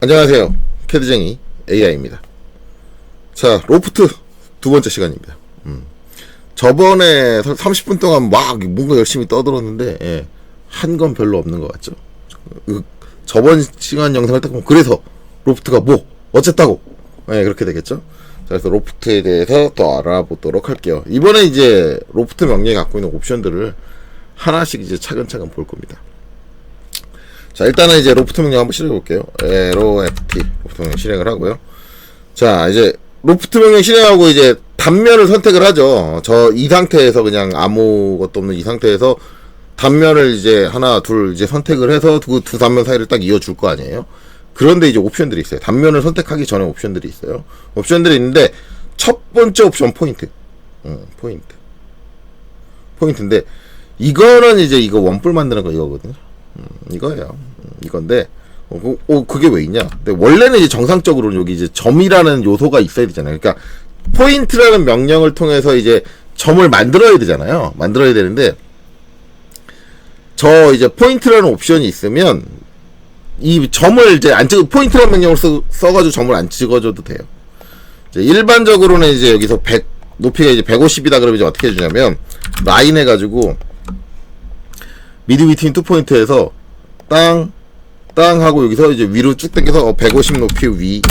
안녕하세요. 캐드쟁이 AI입니다. 자, 로프트 두 번째 시간입니다. 저번에 30분 동안 막 뭔가 열심히 떠들었는데, 한 건 별로 없는 것 같죠? 저번 시간 영상을 딱 보면, 그래서 로프트가 뭐, 어쨌다고! 그렇게 되겠죠? 자, 그래서 로프트에 대해서 또 알아보도록 할게요. 이번에 이제 로프트 명령이 갖고 있는 옵션들을 하나씩 이제 차근차근 볼 겁니다. 자, 일단은 이제 로프트 명령 한번 실행해 볼게요. LOFT 로프트 명령 실행을 하고요. 자, 이제 로프트 명령 실행하고 이제 단면을 선택을 하죠. 이 상태에서 그냥 아무것도 없는 이 상태에서 단면을 이제 하나 둘 이제 선택을 해서 두 단면 사이를 딱 이어줄 거 아니에요. 그런데 이제 옵션들이 있어요. 단면을 선택하기 전에 옵션들이 있어요. 옵션들이 있는데 첫 번째 옵션 포인트. 포인트인데 이거는 이제 이거 원뿔 만드는 거 이거거든요. 이거예요. 이건데, 그게 왜 있냐? 근데 원래는 이제 정상적으로는 여기 이제 점이라는 요소가 있어야 되잖아요. 그러니까, 포인트라는 명령을 통해서 이제 점을 만들어야 되잖아요. 만들어야 되는데, 이제 포인트라는 옵션이 있으면, 이 점을 이제 포인트라는 명령을 써가지고 점을 안 찍어줘도 돼요. 이제 일반적으로는 이제 여기서 높이가 이제 150이다 그러면 이제 어떻게 해주냐면, 라인 해가지고, 미드 비트윈 투 포인트에서 땅 하고 여기서 이제 위로 쭉 당겨서 150 높이 위.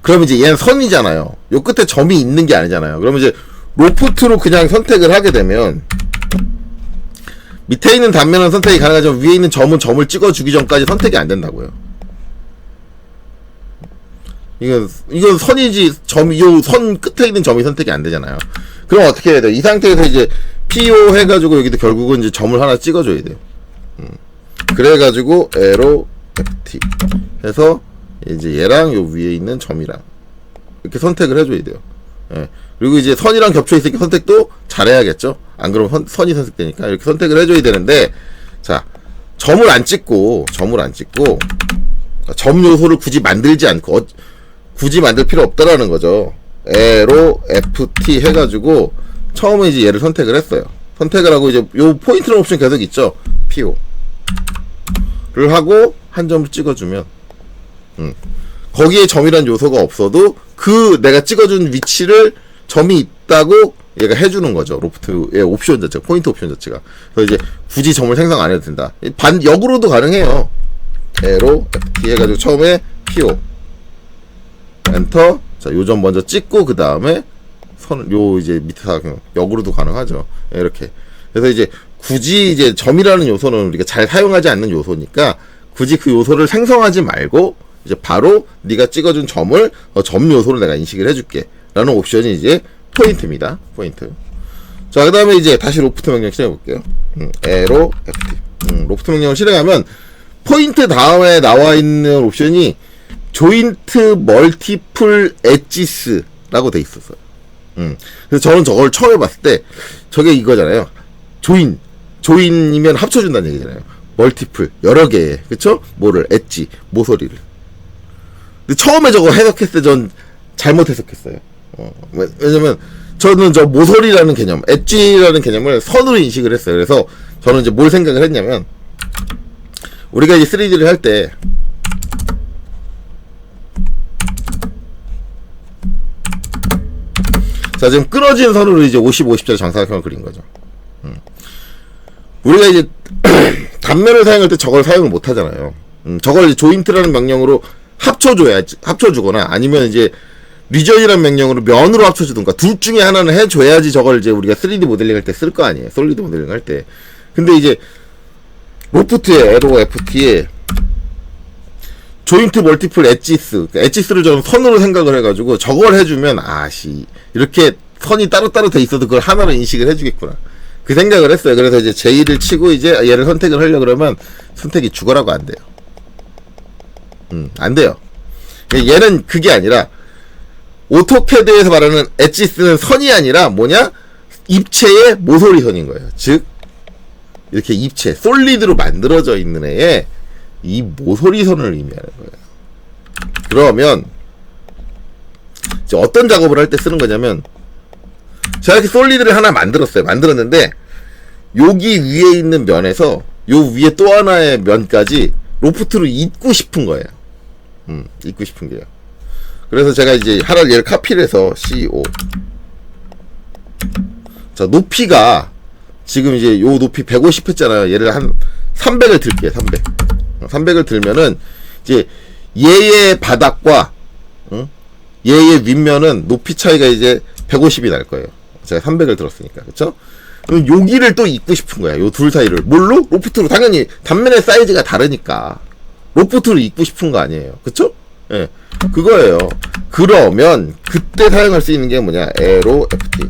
그러면 이제 얘는 선이잖아요. 요 끝에 점이 있는 게 아니잖아요. 그러면 이제 로프트로 그냥 선택을 하게 되면 밑에 있는 단면은 선택이 가능하지만 위에 있는 점은 점을 찍어주기 전까지 선택이 안 된다고요. 이건 선이지 요 선 끝에 있는 점이 선택이 안 되잖아요. 그럼 어떻게 해야 돼요? 이 상태에서 이제 PO 해가지고 여기도 결국은 이제 점을 하나 찍어줘야 돼요. 그래가지고 LOFT 해서 이제 얘랑 요 위에 있는 점이랑 이렇게 선택을 해줘야 돼요. 그리고 이제 선이랑 겹쳐 있으니까 선택도 잘해야겠죠. 안 그러면 선이 선택되니까 이렇게 선택을 해줘야 되는데, 자, 점을 안 찍고 점 요소를 굳이 만들지 않고 굳이 만들 필요 없다라는 거죠. LOFT 해가지고 처음에 이제 얘를 선택을 했어요. 선택을 하고 이제 요 포인트라는 옵션 계속 있죠. PO를 하고 한 점을 찍어주면 거기에 점이란 요소가 없어도 내가 찍어준 위치를 점이 있다고 얘가 해주는 거죠. 로프트의 옵션 자체가, 포인트 옵션 자체가. 그래서 이제 굳이 점을 생성 안 해도 된다. 역으로도 가능해요. LOFT 해가지고 처음에 PO 엔터. 자, 요 점 먼저 찍고 그 다음에 이제 밑에 역으로도 가능하죠. 이렇게. 그래서 이제 굳이 이제 점이라는 요소는 우리가 잘 사용하지 않는 요소니까 굳이 그 요소를 생성하지 말고 이제 바로 네가 찍어준 점을 점 요소를 내가 인식을 해줄게 라는 옵션이 이제 포인트입니다. 포인트. 자, 그 다음에 이제 다시 로프트 명령 실행해 볼게요. LOFT. 로프트 명령을 실행하면 포인트 다음에 나와 있는 옵션이 조인트 멀티플 엣지스라고 돼 있었어요. 그래서 저는 저걸 처음 해봤을 때 저게 이거잖아요. 조인이면 합쳐준다는 얘기잖아요. 멀티플 여러 개의, 그쵸? 엣지 모서리를. 근데 처음에 저거 해석했을 때 전 잘못 해석했어요. 왜냐면 저는 저 모서리라는 개념, 엣지라는 개념을 선으로 인식을 했어요. 그래서 저는 이제 뭘 생각을 했냐면, 우리가 이제 3D를 할 때 자, 지금 끊어진 선으로 이제 50, 50짜리 정사각형을 그린 거죠. 우리가 이제 단면을 사용할 때 저걸 사용을 못 하잖아요. 저걸 이제 조인트라는 명령으로 합쳐주거나 아니면 이제 리전이라는 명령으로 면으로 합쳐주든가 둘 중에 하나는 해줘야지 저걸 이제 우리가 3D 모델링 할 때 쓸 거 아니에요. 솔리드 모델링 할 때. 근데 이제 로프트의 LOFT에 조인트 멀티플 엣지스를 저는 선으로 생각을 해가지고 저걸 해주면 이렇게 선이 따로따로 돼 있어도 그걸 하나로 인식을 해주겠구나 그 생각을 했어요. 그래서 이제 J를 치고 이제 얘를 선택을 하려고 그러면 선택이 죽어라고 안 돼요. 안 돼요. 얘는 그게 아니라 오토캐드에서 말하는 엣지스는 선이 아니라 입체의 모서리선인 거예요. 즉 이렇게 입체 솔리드로 만들어져 있는 애에 이 모서리선을 의미하는 거예요. 그러면 이제 어떤 작업을 할 때 쓰는 거냐면, 제가 이렇게 솔리드를 하나 만들었는데 여기 위에 있는 면에서 요 위에 또 하나의 면까지 로프트로 잇고 싶은 거예요. 있고 싶은 게요. 그래서 제가 이제 하나를 얘를 카피를 해서 CO. 자, 높이가 지금 이제 요 높이 150 했잖아요. 얘를 한 300을 들게요. 300을 들면은 이제 얘의 바닥과 얘의 윗면은 높이 차이가 이제 150이 날 거예요. 제가 300을 들었으니까. 그쵸? 그럼 여기를 또 잇고 싶은 거야. 요 둘 사이를. 뭘로? 로프트로. 당연히 단면의 사이즈가 다르니까 로프트로 잇고 싶은 거 아니에요. 그쵸? 예. 그거예요. 그러면 그때 사용할 수 있는 게 뭐냐? 에로 FT.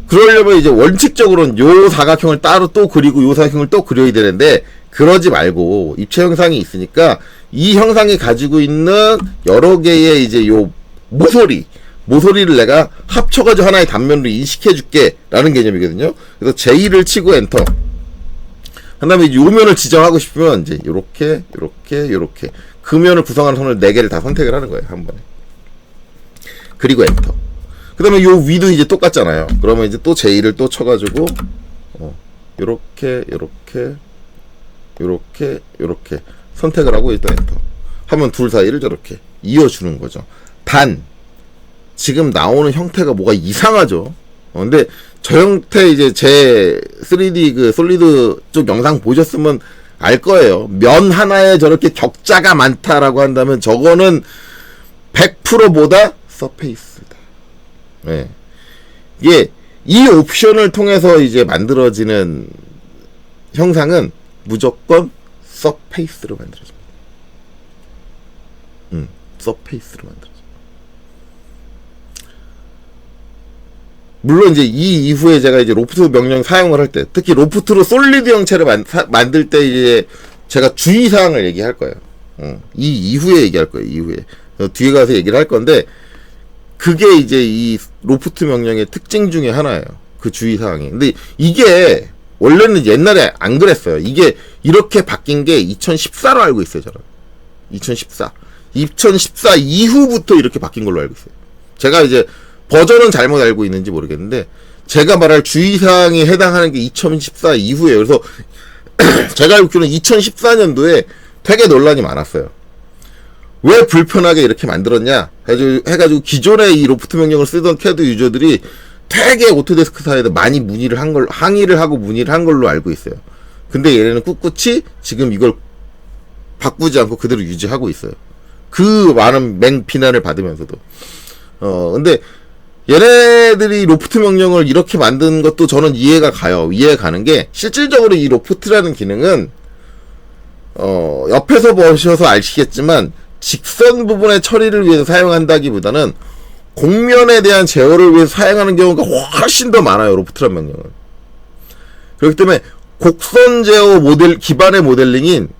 그러려면 이제 원칙적으로는 요 사각형을 따로 또 그리고 요 사각형을 또 그려야 되는데 그러지 말고 입체 형상이 있으니까 이 형상이 가지고 있는 여러 개의 이제 요 모서리를 내가 합쳐가지고 하나의 단면으로 인식해줄게 라는 개념이거든요. 그래서 J를 치고 엔터. 그 다음에 요 면을 지정하고 싶으면 이제 요렇게 그 면을 구성하는 선을 4개를 다 선택을 하는 거예요. 한 번에. 그리고 엔터. 그 다음에 요 위도 이제 똑같잖아요. 그러면 이제 또 J를 또 쳐가지고 요렇게 선택을 하고 일단 엔터 하면 둘 사이를 저렇게 이어주는 거죠. 단 지금 나오는 형태가 뭐가 이상하죠. 근데 저 형태 이제 제 3D 그 솔리드 쪽 영상 보셨으면 알 거예요. 면 하나에 저렇게 격자가 많다라고 한다면 저거는 100%보다 서페이스다. 네. 이게 이 옵션을 통해서 이제 만들어지는 형상은 무조건 서페이스로 만들어집니다. 서페이스로 만들어집니다. 물론 이제 이 이후에 제가 이제 로프트 명령 사용을 할 때, 특히 로프트로 솔리드 형체를 만들 때 이제 제가 주의사항을 얘기할 거예요. 이 이후에 얘기할 거예요. 이후에 뒤에 가서 얘기를 할 건데 그게 이제 이 로프트 명령의 특징 중에 하나예요. 그 주의사항이. 근데 이게 원래는 옛날에 안 그랬어요. 이게 이렇게 바뀐 게 2014로 알고 있어요. 저는 2014 이후부터 이렇게 바뀐 걸로 알고 있어요. 제가 이제 버전은 잘못 알고 있는지 모르겠는데 제가 말할 주의사항에 해당하는 게 2014 이후에요. 그래서 제가 알고 있기로는 2014년도에 되게 논란이 많았어요. 왜 불편하게 이렇게 만들었냐 해가지고 기존에 이 로프트 명령을 쓰던 CAD 유저들이 되게 오토데스크사에다 많이 항의를 하고 문의를 한 걸로 알고 있어요. 근데 얘네는 꿋꿋이 지금 이걸 바꾸지 않고 그대로 유지하고 있어요. 그 많은 맹비난을 받으면서도. 근데 얘네들이 로프트 명령을 이렇게 만든 것도 저는 이해가 가는 게 실질적으로 이 로프트라는 기능은 옆에서 보셔서 아시겠지만 직선 부분의 처리를 위해서 사용한다기보다는 곡면에 대한 제어를 위해서 사용하는 경우가 훨씬 더 많아요. 로프트라는 명령은. 그렇기 때문에 곡선 제어 기반의 모델링인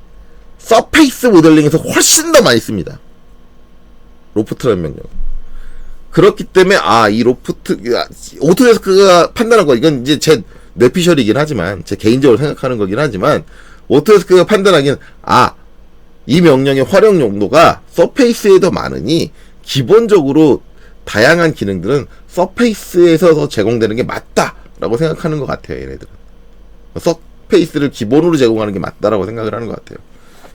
서페이스 모델링에서 훨씬 더 많이 씁니다. 로프트라는 명령은. 그렇기 때문에 이 로프트 오토데스크가 판단한 거 이건 이제 제 뇌피셜이긴 하지만 제 개인적으로 생각하는 거긴 하지만 오토데스크가 판단하기는 이 명령의 활용 용도가 서페이스에 더 많으니 기본적으로 다양한 기능들은 서페이스에서 더 제공되는 게 맞다라고 생각하는 것 같아요. 얘네들은 서페이스를 기본으로 제공하는 게 맞다라고 생각을 하는 것 같아요.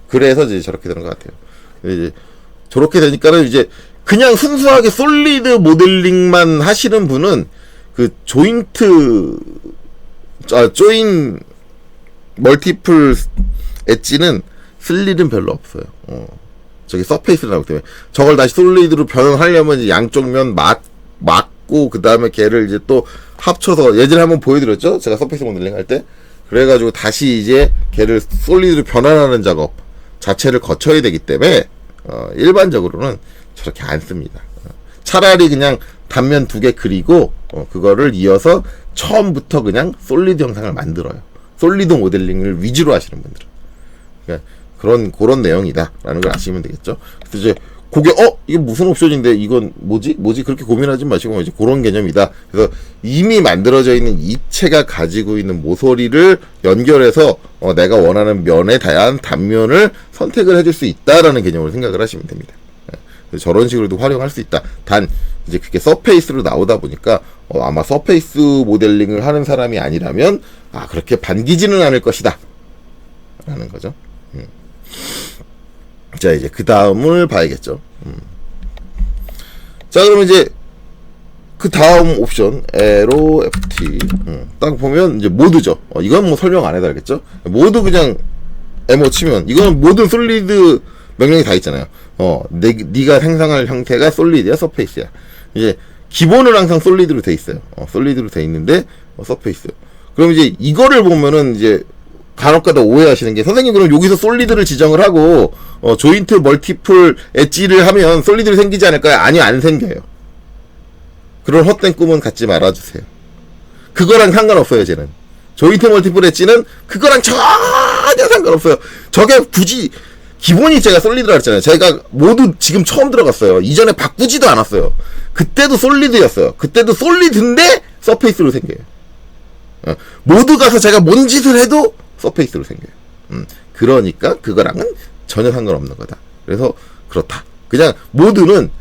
그래서 이제 저렇게 되는 것 같아요. 이제 저렇게 되니까는 이제 그냥 순수하게 솔리드 모델링만 하시는 분은 그 조인 멀티플 엣지는 쓸 일은 별로 없어요. 저기 서페이스를 나오기 때문에 저걸 다시 솔리드로 변환하려면 이제 양쪽 면 막고 그 다음에 걔를 이제 또 합쳐서 예전에 한번 보여드렸죠? 제가 서페이스 모델링 할 때. 그래가지고 다시 이제 걔를 솔리드로 변환하는 작업 자체를 거쳐야 되기 때문에 일반적으로는 저렇게 안 씁니다. 차라리 그냥 단면 2개 그리고 그거를 이어서 처음부터 그냥 솔리드 형상을 만들어요. 솔리드 모델링을 위주로 하시는 분들은. 그러니까 그런 내용이다라는 걸 아시면 되겠죠. 그래서 이제 그게 이게 무슨 옵션인데 이건 뭐지 그렇게 고민하지 마시고 이제 그런 개념이다. 그래서 이미 만들어져 있는 입체가 가지고 있는 모서리를 연결해서 내가 원하는 면에 대한 단면을 선택을 해줄 수 있다라는 개념으로 생각을 하시면 됩니다. 저런 식으로도 활용할 수 있다. 단 이제 그게 서페이스로 나오다 보니까 아마 서페이스 모델링을 하는 사람이 아니라면 그렇게 반기지는 않을 것이다 라는 거죠. 자, 이제 그 다음을 봐야겠죠. 자, 그러면 이제 그 다음 옵션 에로 FT 딱 보면 이제 모드죠. 이건 뭐 설명 안 해도 알겠죠. 모드 그냥 에모 치면 이거는 모든 솔리드 명령이 다 있잖아요. 네가 생성할 형태가 솔리드야, 서페이스야. 이제 기본은 항상 솔리드로 돼 있어요. 솔리드로 돼 있는데 서페이스. 그럼 이제 이거를 보면은 이제 간혹가다 오해하시는 게, 선생님 그럼 여기서 솔리드를 지정을 하고 조인트 멀티플 엣지를 하면 솔리드를 생기지 않을까요? 아니요, 안 생겨요. 그런 헛된 꿈은 갖지 말아주세요. 그거랑 상관없어요. 쟤는 조인트 멀티플 엣지는 그거랑 전혀 상관없어요. 저게 굳이 기본이 제가 솔리드라 했잖아요. 제가 모두 지금 처음 들어갔어요. 이전에 바꾸지도 않았어요. 그때도 솔리드였어요. 그때도 솔리드인데 서페이스로 생겨요. 모두 가서 제가 뭔 짓을 해도 서페이스로 생겨요. 그러니까 그거랑은 전혀 상관없는 거다. 그래서 그렇다. 그냥 모두는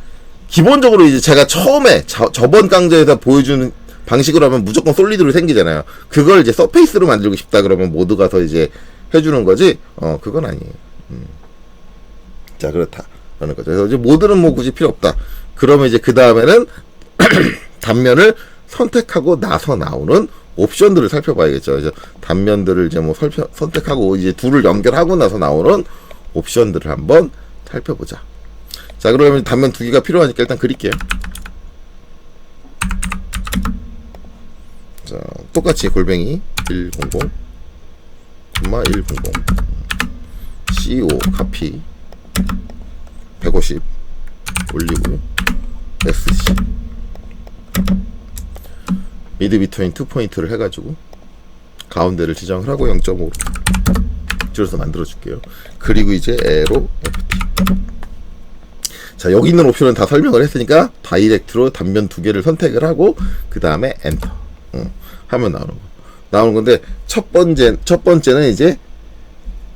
기본적으로 이제 제가 처음에 저번 강좌에서 보여주는 방식으로 하면 무조건 솔리드로 생기잖아요. 그걸 이제 서페이스로 만들고 싶다 그러면 모두 가서 이제 해주는 거지. 그건 아니에요. 자, 그렇다. 그러는 거죠. 그래서 이제 모드는 뭐 굳이 필요 없다. 그러면 이제 그 다음에는 단면을 선택하고 나서 나오는 옵션들을 살펴봐야겠죠. 그래서 단면들을 이제 뭐 선택하고 이제 둘을 연결하고 나서 나오는 옵션들을 한번 살펴보자. 자, 그러면 단면 두 개가 필요하니까 일단 그릴게요. 자, 똑같이 골뱅이 100, 100 CO 카피 150 올리고요. SC 미드 비트윈 2포인트를 해가지고 가운데를 지정을 하고 0.5로 줄여서 만들어 줄게요. 그리고 이제 에로 FT. 자, 여기 있는 옵션은 다 설명을 했으니까 다이렉트로 단면 두 개를 선택을 하고 그 다음에 엔터 하면 나오는 건데, 첫 번째는 이제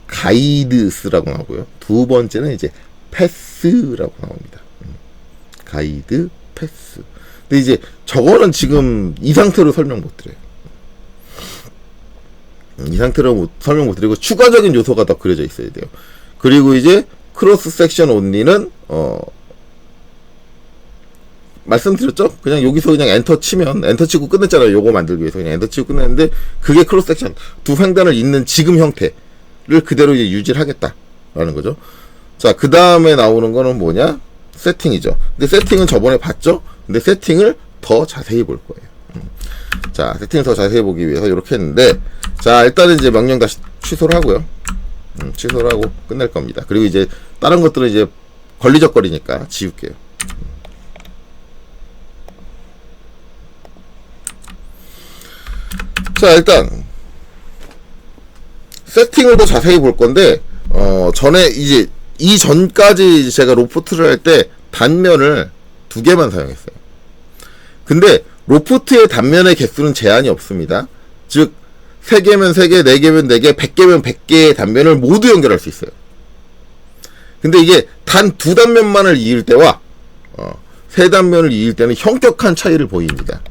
가이드스라고 나오고요. 두 번째는 이제 패스라고 나옵니다. 가이드, 패스. 근데 이제 저거는 지금 이 상태로 설명 못 드려요. 이 상태로 설명 못 드리고 추가적인 요소가 더 그려져 있어야 돼요. 그리고 이제 크로스 섹션 온리는 말씀드렸죠? 그냥 여기서 그냥 엔터 치면, 엔터 치고 끝냈잖아요. 요거 만들기 위해서 그냥 엔터 치고 끝냈는데, 그게 크로스 섹션 두 횡단을 잇는 지금 형태를 그대로 이제 유지를 하겠다라는 거죠. 자, 그 다음에 나오는 거는 뭐냐? 세팅이죠. 근데 세팅은 저번에 봤죠? 근데 세팅을 더 자세히 볼 거예요. 자, 세팅을 더 자세히 보기 위해서 이렇게 했는데, 자, 일단은 이제 명령 다시 취소를 하고요. 취소를 하고 끝낼 겁니다. 그리고 이제 다른 것들은 이제 걸리적거리니까 지울게요. 자, 일단 세팅을 더 자세히 볼 건데, 전에 이제 이전까지 제가 로프트를 할 때 단면을 2개만 사용했어요. 근데 로프트의 단면의 개수는 제한이 없습니다. 즉 3개면 3개, 4개면 4개, 100개면 100개의 단면을 모두 연결할 수 있어요. 근데 이게 단 2단면만을 이을 때와 3단면을 이을 때는 현격한 차이를 보입니다.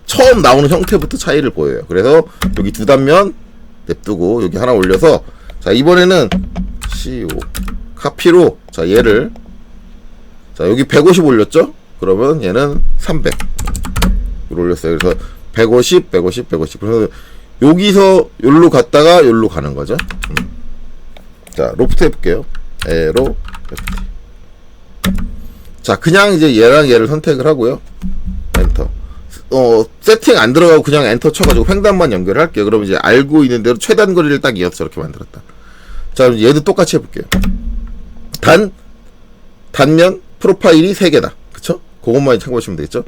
처음 나오는 형태부터 차이를 보여요. 그래서 여기 2단면 냅두고 여기 하나 올려서, 자, 이번에는 CO 카피로, 자, 얘를, 자, 여기 150 올렸죠? 그러면 얘는 300 올렸어요. 그래서 150, 150, 150. 그래서 여기서 여기로 갔다가 여기로 가는 거죠. 자, 로프트 해볼게요. 에로 FT. 자, 그냥 이제 얘랑 얘를 선택을 하고요. 엔터. 세팅 안 들어가고 그냥 엔터 쳐가지고 횡단만 연결할게요. 그러면 이제 알고 있는 대로 최단 거리를 딱 이어서 저렇게 만들었다. 자, 얘도 똑같이 해볼게요. 단면 프로파일이 3개다. 그쵸? 그것만 참고하시면 되겠죠?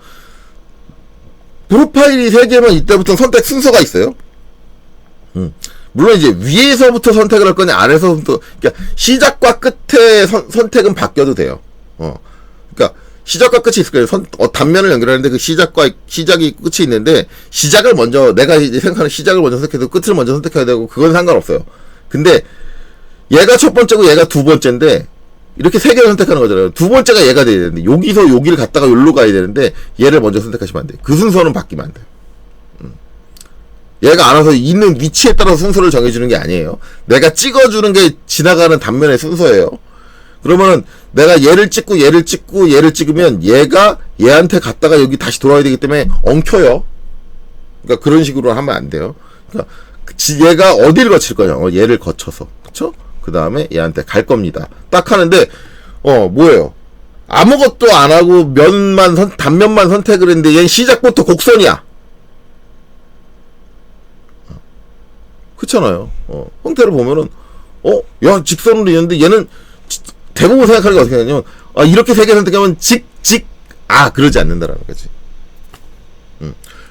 프로파일이 3개면 이때부터 선택 순서가 있어요. 물론 이제 위에서부터 선택을 할 거냐, 아래서부터, 그러니까 시작과 끝의 선택은 바뀌어도 돼요. 그러니까 시작과 끝이 있을 거예요. 단면을 연결하는데 그 시작이 끝이 있는데, 시작을 먼저, 내가 이제 생각하는 시작을 먼저 선택해도 끝을 먼저 선택해야 되고, 그건 상관없어요. 근데, 얘가 첫 번째고 얘가 두 번째인데, 이렇게 3개를 선택하는 거잖아요. 두 번째가 얘가 돼야 되는데, 여기서 여기를 갔다가 여기로 가야 되는데, 얘를 먼저 선택하시면 안 돼요. 그 순서는 바뀌면 안 돼요. 얘가 알아서 있는 위치에 따라서 순서를 정해주는 게 아니에요. 내가 찍어주는 게 지나가는 단면의 순서예요. 그러면은 내가 얘를 찍고 얘를 찍고 얘를 찍으면 얘가 얘한테 갔다가 여기 다시 돌아와야 되기 때문에 엉켜요. 그러니까 그런 식으로 하면 안 돼요. 그러니까 얘가 어디를 거칠 거냐? 얘를 거쳐서, 그쵸? 그 다음에 얘한테 갈 겁니다. 딱 하는데 뭐예요? 아무것도 안 하고 단면만 선택을 했는데 얘는 시작부터 곡선이야. 그렇잖아요. 형태를 보면은 야 직선으로 있는데 얘는 대부분 생각하는 게 어떻게 되냐면 이렇게 세 개 선택하면 그러지 않는다라는 거지.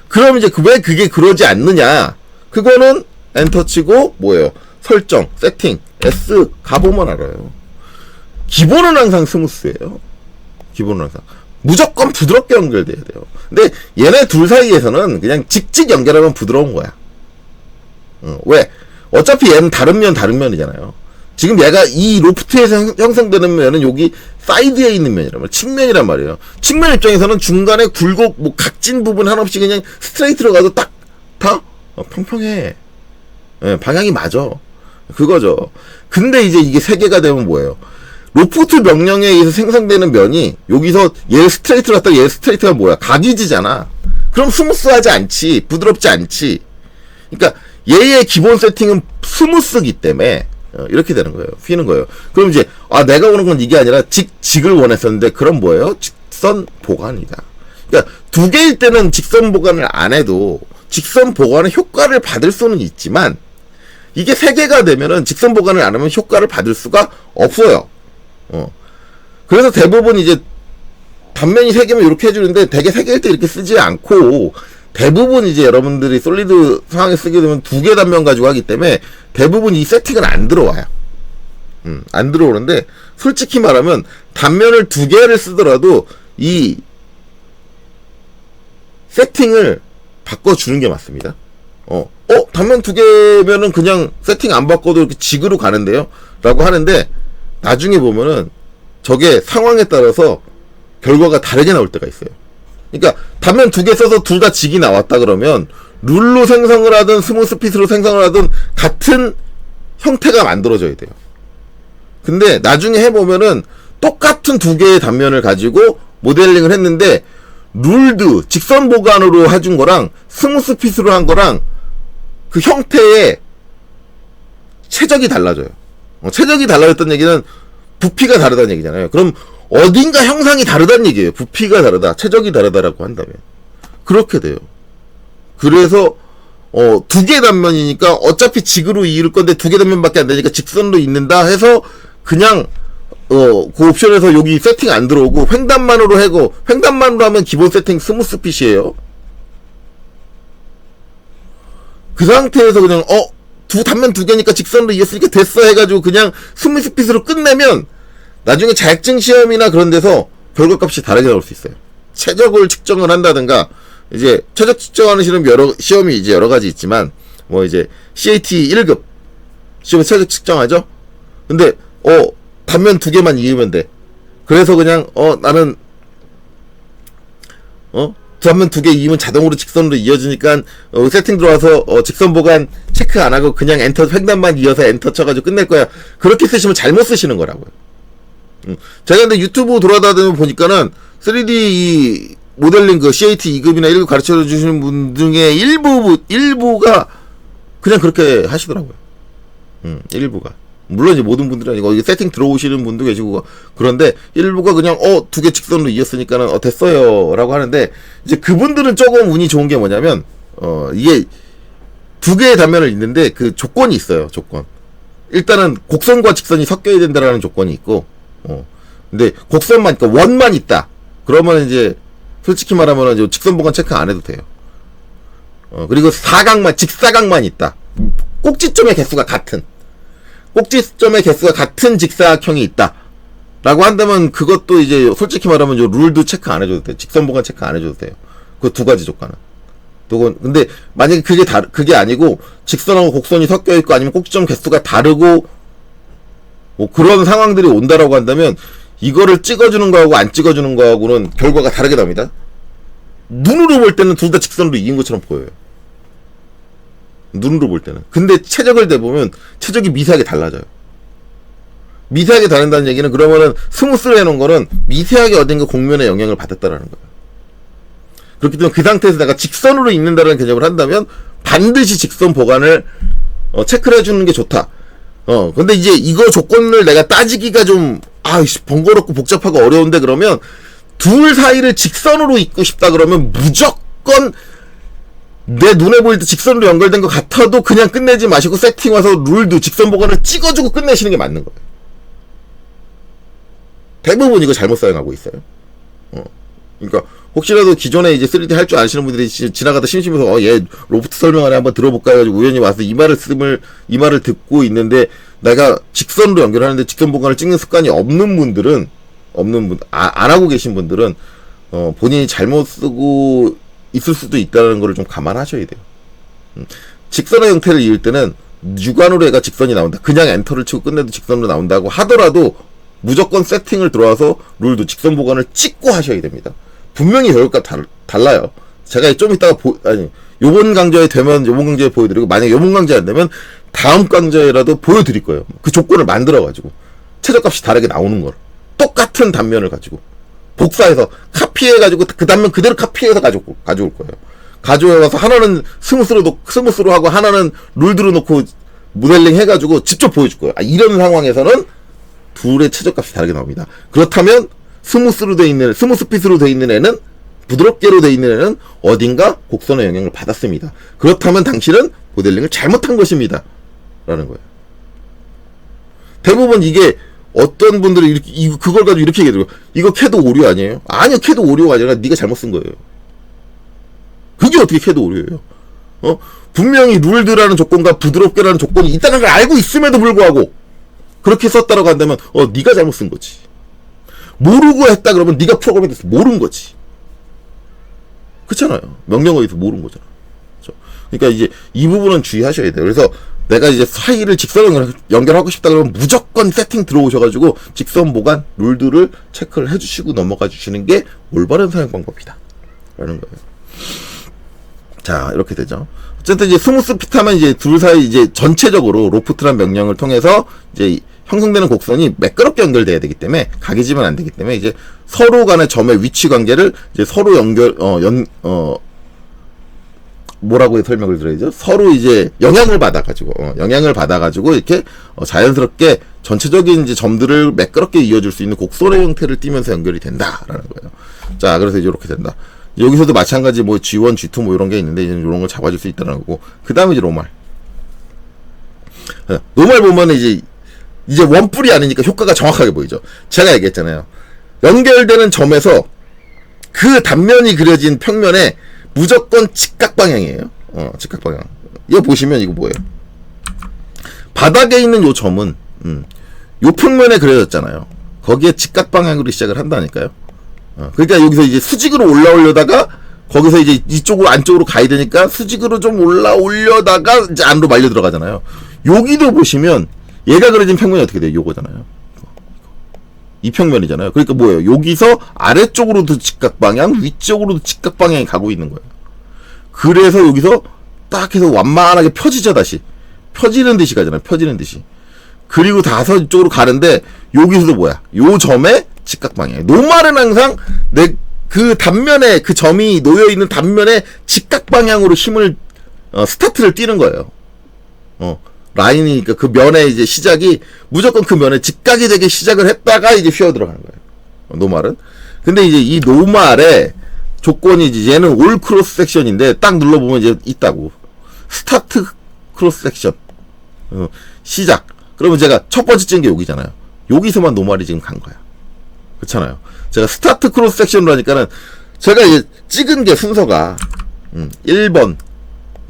그럼 이제 왜 그게 그러지 않느냐? 그거는 엔터 치고 뭐예요? 설정, 세팅, S 가보면 알아요. 기본은 항상 스무스예요. 기본은 항상 무조건 부드럽게 연결돼야 돼요. 근데 얘네 둘 사이에서는 그냥 직직 연결하면 부드러운 거야. 왜? 어차피 얘는 다른 면이잖아요. 지금 얘가 이 로프트에서 형성되는 면은 여기 사이드에 있는 면이란 말이에요. 측면이란 말이에요. 측면 입장에서는 중간에 굴곡, 각진 부분 하나 없이 그냥 스트레이트로 가도 다 평평해. 방향이 맞아. 그거죠. 근데 이제 이게 세 개가 되면 뭐예요? 로프트 명령에 의해서 생성되는 면이 여기서 얘 스트레이트로 갔다가 얘 스트레이트가 뭐야? 각이지잖아. 그럼 스무스하지 않지. 부드럽지 않지. 그러니까 얘의 기본 세팅은 스무스기 때문에 이렇게 되는 거예요. 휘는 거예요. 그럼 이제 내가 오는 건 이게 아니라 직을 원했었는데 그럼 뭐예요? 직선 보관이다. 그러니까 두 개일 때는 직선 보관을 안 해도 직선 보관의 효과를 받을 수는 있지만 이게 세 개가 되면은 직선 보관을 안 하면 효과를 받을 수가 없어요. 그래서 대부분 이제 단면이 세 개면 이렇게 해주는데 대개 세 개일 때 이렇게 쓰지 않고 대부분 이제 여러분들이 솔리드 상황에 쓰게 되면 두 개 단면 가지고 하기 때문에 대부분 이 세팅은 안 들어와요. 안 들어오는데 솔직히 말하면 단면을 두 개를 쓰더라도 이 세팅을 바꿔주는 게 맞습니다. 단면 두 개면은 그냥 세팅 안 바꿔도 이렇게 직으로 가는데요? 라고 하는데 나중에 보면은 저게 상황에 따라서 결과가 다르게 나올 때가 있어요. 그러니까 단면 두 개 써서 둘 다 직이 나왔다 그러면 룰로 생성을 하든 스무스핏으로 생성을 하든 같은 형태가 만들어져야 돼요. 근데 나중에 해보면은 똑같은 두 개의 단면을 가지고 모델링을 했는데 룰드 직선 보관으로 해준 거랑 스무스핏으로 한 거랑 그 형태의 최적이 달라져요. 최적이 달라졌다는 얘기는 부피가 다르다는 얘기잖아요. 그럼 어딘가 형상이 다르다는 얘기예요. 부피가 다르다, 최적이 다르다라고 한다면 그렇게 돼요. 그래서 두 개 단면이니까 어차피 직으로 이을 건데 두 개 단면밖에 안 되니까 직선으로 잇는다 해서 그냥 그 옵션에서 여기 세팅 안 들어오고 횡단만으로 하고 횡단만으로 하면 기본 세팅 스무스핏이에요. 그 상태에서 그냥 두 단면 두 개니까 직선으로 이었으니까 됐어 해가지고 그냥 스무스핏으로 끝내면 나중에 자격증 시험이나 그런 데서 결과값이 다르게 나올 수 있어요. 최적을 측정을 한다든가 이제 최적 측정하는 시험이 이제 여러 가지 있지만 뭐 이제 CAT 1급 시험에 최적 측정하죠. 근데 단면 두 개만 이으면 돼. 그래서 그냥 나는 단면 두 개 이으면 자동으로 직선으로 이어지니까 세팅 들어와서 직선 보관 체크 안 하고 그냥 엔터 횡단만 이어서 엔터 쳐가지고 끝낼 거야. 그렇게 쓰시면 잘못 쓰시는 거라고요. 제가 근데 유튜브 돌아다니면 보니까는 3D 이 모델링 그 CAT 2급이나 1급 가르쳐 주시는 분 중에 일부가 그냥 그렇게 하시더라고요. 일부가. 물론 이제 모든 분들이 아니고 이게 세팅 들어오시는 분도 계시고 그런데 일부가 그냥 두 개 직선으로 이었으니까는 됐어요 라고 하는데 이제 그분들은 조금 운이 좋은 게 뭐냐면 이게 두 개의 단면을 있는데 그 조건이 있어요. 조건. 일단은 곡선과 직선이 섞여야 된다라는 조건이 있고 근데 곡선만 그러니까 원만 있다. 그러면 이제 솔직히 말하면 이제 직선 보관 체크 안 해도 돼요. 그리고 직사각만 있다. 꼭지점의 개수가 같은 직사각형이 있다. 라고 한다면 그것도 이제 솔직히 말하면 룰도 체크 안 해줘도 돼요. 직선 보관 체크 안 해줘도 돼요. 그 두 가지 조건은. 근데 만약에 그게 아니고 직선하고 곡선이 섞여 있고 아니면 꼭지점 개수가 다르고 뭐 그런 상황들이 온다라고 한다면 이거를 찍어주는 거하고 안 찍어주는 거하고는 결과가 다르게 나옵니다. 눈으로 볼 때는 둘 다 직선으로 이긴 것처럼 보여요. 눈으로 볼 때는. 근데 최적을 대보면 최적이 미세하게 달라져요. 미세하게 다른다는 얘기는 그러면은 스무스로 해놓은 거는 미세하게 어딘가 곡면에 영향을 받았다라는 거예요. 그렇기 때문에 그 상태에서 내가 직선으로 읽는다는 개념을 한다면 반드시 직선 보관을 체크를 해주는 게 좋다. 근데 이제 이거 조건을 내가 따지기가 좀 번거롭고 복잡하고 어려운데 그러면 둘 사이를 직선으로 읽고 싶다 그러면 무조건 내 눈에 보일 때 직선으로 연결된 것 같아도 그냥 끝내지 마시고 세팅 와서 룰도 직선 보관을 찍어주고 끝내시는 게 맞는 거예요. 대부분 이거 잘못 사용하고 있어요. 그러니까 혹시라도 기존에 이제 3D 할 줄 아시는 분들이 지나가다 심심해서 얘 로프트 설명하네 한번 들어볼까 해가지고 우연히 와서 이 말을 듣고 있는데 내가 직선으로 연결하는데 직선 보관을 찍는 습관이 없는 분들은 안 하고 계신 분들은 본인이 잘못 쓰고 있을 수도 있다는 걸 좀 감안하셔야 돼요. 직선의 형태를 이을 때는 육안으로 얘가 직선이 나온다. 그냥 엔터를 치고 끝내도 직선으로 나온다고 하더라도 무조건 세팅을 들어와서 룰도 직선 보관을 찍고 하셔야 됩니다. 분명히 여기가 달라요. 제가 좀 이따가 요번 강좌에 되면 요번 강좌에 보여드리고 만약에 요번 강좌에 안 되면 다음 강좌에라도 보여드릴 거예요. 그 조건을 만들어가지고 최저값이 다르게 나오는 걸 똑같은 단면을 가지고 복사해서 카피해가지고 그 단면 그대로 카피해서 가져올 거예요. 가져와서 하나는 스무스로 하고 하나는 룰드로 놓고 모델링 해가지고 직접 보여줄 거예요. 이런 상황에서는 둘의 최저값이 다르게 나옵니다. 그렇다면 스무스 핏으로 돼 있는 애는 부드럽게로 돼 있는 애는 어딘가 곡선의 영향을 받았습니다. 그렇다면 당신은 모델링을 잘못한 것입니다. 라는 거예요. 대부분 이게 어떤 분들이 그걸 가지고 이렇게 얘기해요. 이거 캐드 오류 아니에요? 아니요, 캐드 오류가 아니라 네가 잘못 쓴 거예요. 그게 어떻게 캐드 오류예요? 분명히 룰드라는 조건과 부드럽게라는 조건이 있다는 걸 알고 있음에도 불구하고 그렇게 썼다라고 한다면 네가 잘못 쓴 거지. 모르고 했다 그러면 네가 프로그램에 대해서 모른 거지. 그렇잖아요. 명령어에서 모른 거잖아. 그렇죠? 그러니까 이제 이 부분은 주의하셔야 돼요. 그래서 내가 이제 파일을 직선으로 연결하고 싶다 그러면 무조건 세팅 들어오셔가지고 직선 보관 룰들을 체크를 해주시고 넘어가 주시는 게 올바른 사용 방법이다. 라는 거예요. 자, 이렇게 되죠. 어쨌든 이제 스무스 핏하면 이제 둘 사이 이제 전체적으로 로프트란 명령을 통해서 이제 형성되는 곡선이 매끄럽게 연결돼야 되기 때문에 각이지면 안 되기 때문에 이제 서로 간의 점의 위치 관계를 이제 서로 뭐라고 설명을 드려야죠? 서로 이제 영향을 받아가지고 이렇게 자연스럽게 전체적인 이제 점들을 매끄럽게 이어줄 수 있는 곡선의 형태를 띠면서 연결이 된다라는 거예요. 자, 그래서 이제 이렇게 된다. 여기서도 마찬가지 뭐 G1, G2 뭐 이런 게 있는데 이제 이런 걸 잡아줄 수 있다는 거고 그 다음에 이제 노말 보면 이제 원뿔이 아니니까 효과가 정확하게 보이죠. 제가 얘기했잖아요. 연결되는 점에서 그 단면이 그려진 평면에 무조건 직각 방향이에요. 직각 방향. 이거 보시면 이거 뭐예요? 바닥에 있는 요 점은 요 평면에 그려졌잖아요. 거기에 직각 방향으로 시작을 한다니까요. 그러니까 여기서 이제 수직으로 올라오려다가 거기서 이제 이쪽으로 안쪽으로 가야 되니까 수직으로 좀 올려다가 이제 안으로 말려 들어가잖아요. 여기도 보시면 얘가 그려진 평면이 어떻게 돼요? 요거잖아요. 이 평면이잖아요. 그러니까 뭐예요? 여기서 아래쪽으로도 직각 방향, 위쪽으로도 직각 방향이 가고 있는 거예요. 그래서 여기서 딱 해서 완만하게 펴지죠, 다시. 펴지는 듯이 가잖아요. 펴지는 듯이. 그리고 다서 이쪽으로 가는데 여기서도 뭐야? 요 점에 직각 방향. 노말은 항상 그 단면에 그 점이 놓여 있는 단면에 직각 방향으로 힘을 스타트를 띄는 거예요. 라인이니까 그 면의 이제 시작이 무조건 그 면에 직각이 되게 시작을 했다가 이제 휘어 들어가는 거예요. 노말은. 근데 이제 이 노말의 조건이 이제 얘는 올 크로스 섹션인데 딱 눌러보면 이제 있다고. 스타트 크로스 섹션. 시작. 그러면 제가 첫 번째 찍은 게 여기잖아요. 여기서만 노말이 지금 간 거야. 그렇잖아요. 제가 스타트 크로스 섹션으로 하니까는 제가 이제 찍은 게 순서가 1번,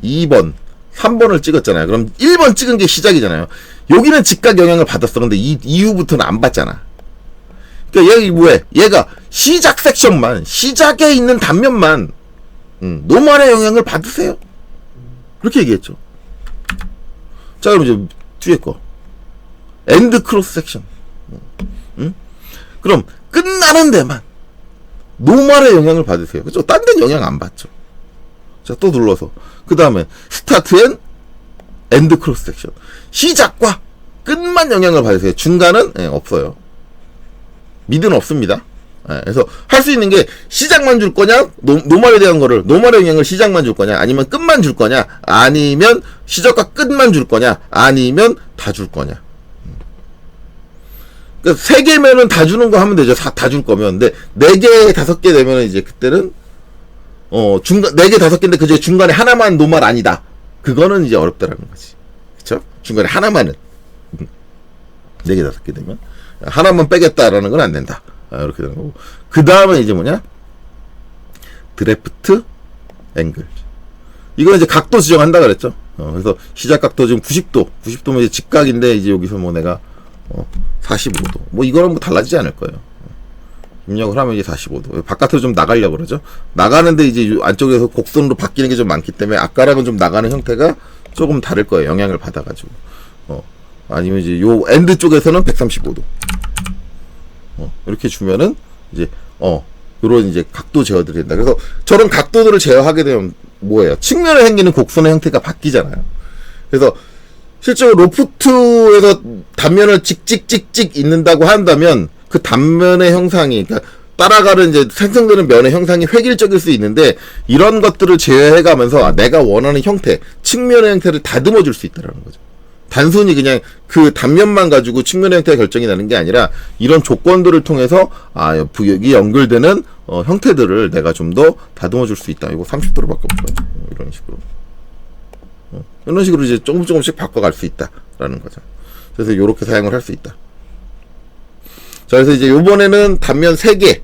2번, 3번을 찍었잖아요. 그럼 1번 찍은 게 시작이잖아요. 여기는 직각 영향을 받았어. 근데 이후부터는 안 받잖아. 그러니까 얘가 시작 섹션만, 시작에 있는 단면만 노말의 영향을 받으세요. 그렇게 얘기했죠. 자, 그럼 이제 뒤에 거 엔드 크로스 섹션. 그럼 끝나는 데만 노말의 영향을 받으세요. 그죠? 딴 데는 영향 안 받죠. 자, 또 눌러서 그 다음에 스타트 앤 엔드 크로스 섹션. 시작과 끝만 영향을 받으세요. 중간은 없어요. 미드는 없습니다. 그래서 할 수 있는 게 시작만 줄 거냐, 노말에 대한 거를 노말의 영향을 시작만 줄 거냐, 아니면 끝만 줄 거냐, 아니면 시작과 끝만 줄 거냐, 아니면 다 줄 거냐. 그러니까 3개면은 다 주는 거 하면 되죠. 다 줄 거면. 근데 4개, 5개 되면은 이제 그때는 중간 4개, 5개인데 그중에 중간에 하나만 노말 아니다. 그거는 이제 어렵다라는 거지. 그쵸? 중간에 하나만은 4개, 5개 되면 하나만 빼겠다라는 건 안 된다. 이렇게 되는 거고. 그 다음에 이제 뭐냐? 드래프트 앵글. 이거 이제 각도 지정한다 그랬죠. 그래서 시작 각도 지금 90도면 이제 직각인데, 이제 여기서 뭐 내가 45도. 뭐 이거랑 뭐 달라지지 않을 거예요. 입력을 하면 이제 45도. 바깥으로 좀 나가려고 그러죠. 나가는데 이제 안쪽에서 곡선으로 바뀌는 게 좀 많기 때문에 아까랑은 좀 나가는 형태가 조금 다를 거예요. 영향을 받아가지고. 아니면 이제 요 엔드 쪽에서는 135도. 이렇게 주면은 이제 요런 이제 각도 제어들이 된다. 그래서 저런 각도들을 제어하게 되면 뭐예요? 측면에 생기는 곡선의 형태가 바뀌잖아요. 그래서 실제로 로프트에서 단면을 찍찍찍찍 있는다고 한다면 그 단면의 형상이, 그러니까 따라가는 이제 생성되는 면의 형상이 획일적일 수 있는데, 이런 것들을 제어해가면서 내가 원하는 형태, 측면의 형태를 다듬어 줄 수 있다는 거죠. 단순히 그냥 그 단면만 가지고 측면의 형태가 결정이 나는 게 아니라, 이런 조건들을 통해서 여기 연결되는 형태들을 내가 좀 더 다듬어 줄 수 있다. 이거 30도로 바꿔볼까요? 이런 식으로. 이런 식으로 이제 조금씩 바꿔갈 수 있다라는 거죠. 그래서 이렇게 사용을 할 수 있다. 자, 그래서 이제 요번에는 단면 3개.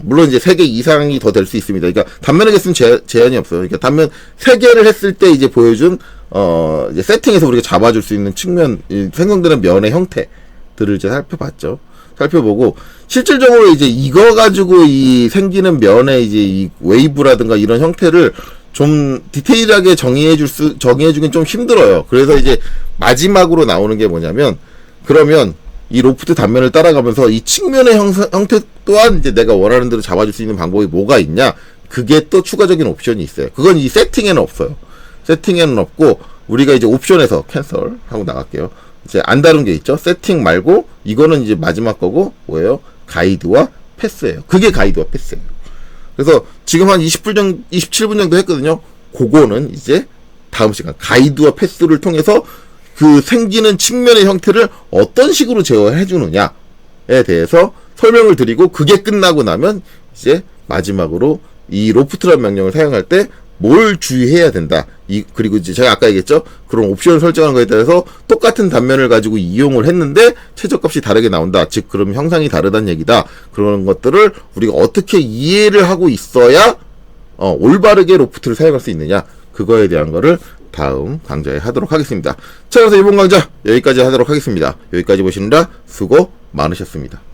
물론 이제 3개 이상이 더 될 수 있습니다. 그러니까 단면의 개수는 제한이 없어요. 그러니까 단면 3개를 했을 때 이제 보여준, 이제 세팅에서 우리가 잡아줄 수 있는 측면, 생성되는 면의 형태들을 이제 살펴보고, 실질적으로 이제 이거 가지고 생기는 면의 이제 이 웨이브라든가 이런 형태를 좀 디테일하게 정의해주긴 좀 힘들어요. 그래서 이제 마지막으로 나오는 게 뭐냐면, 그러면 이 로프트 단면을 따라가면서 이 측면의 형태 또한 이제 내가 원하는 대로 잡아줄 수 있는 방법이 뭐가 있냐? 그게 또 추가적인 옵션이 있어요. 그건 이 세팅에는 없어요. 세팅에는 없고, 우리가 이제 옵션에서 캔슬 하고 나갈게요. 이제 안 다룬 게 있죠. 세팅 말고, 이거는 이제 마지막 거고, 뭐예요? 가이드와 패스예요. 그게 가이드와 패스예요. 그래서 지금 한 27분 정도 했거든요. 그거는 이제 다음 시간 가이드와 패스를 통해서 그 생기는 측면의 형태를 어떤 식으로 제어해 주느냐에 대해서 설명을 드리고, 그게 끝나고 나면 이제 마지막으로 이 로프트라는 명령을 사용할 때 뭘 주의해야 된다. 그리고 이제 제가 아까 얘기했죠. 그런 옵션을 설정하는 거에 따라서 똑같은 단면을 가지고 이용을 했는데 최저값이 다르게 나온다. 즉, 그럼 형상이 다르다는 얘기다. 그런 것들을 우리가 어떻게 이해를 하고 있어야 올바르게 로프트를 사용할 수 있느냐. 그거에 대한 거를 다음 강좌에 하도록 하겠습니다. 자, 그래서 이번 강좌 여기까지 하도록 하겠습니다. 여기까지 보시느라 수고 많으셨습니다.